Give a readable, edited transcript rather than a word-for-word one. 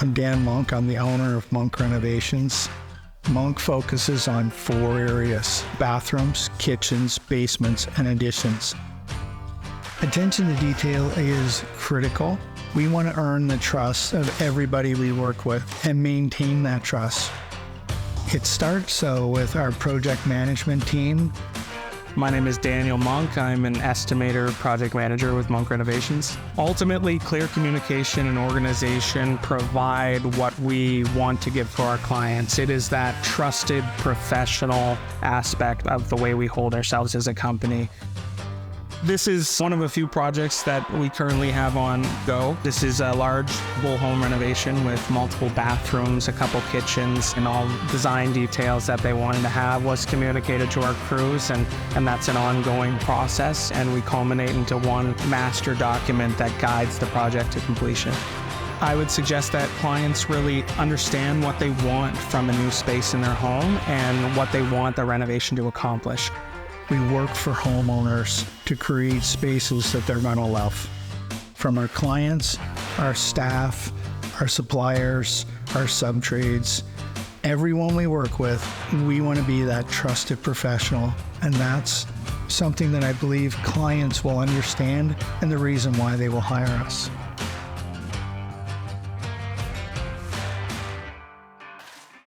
I'm Dan Monk. I'm the owner of Monk Renovations. Monk focuses on 4 areas: bathrooms, kitchens, basements, and additions. Attention to detail is critical. We want to earn the trust of everybody we work with and maintain that trust. It starts with our project management team. My name is Daniel Monk. I'm an estimator project manager with Monk Renovations. Ultimately, clear communication and organization provide what we want to give to our clients. It is that trusted professional aspect of the way we hold ourselves as a company. This is one of a few projects that we currently have on go. This is a large full home renovation with multiple bathrooms, a couple kitchens, and all design details that they wanted to have was communicated to our crews, and that's an ongoing process, and we culminate into one master document that guides the project to completion. I would suggest that clients really understand what they want from a new space in their home and what they want the renovation to accomplish. We work for homeowners to create spaces that they're going to love. From our clients, our staff, our suppliers, our subtrades, everyone we work with, we want to be that trusted professional. And that's something that I believe clients will understand and the reason why they will hire us.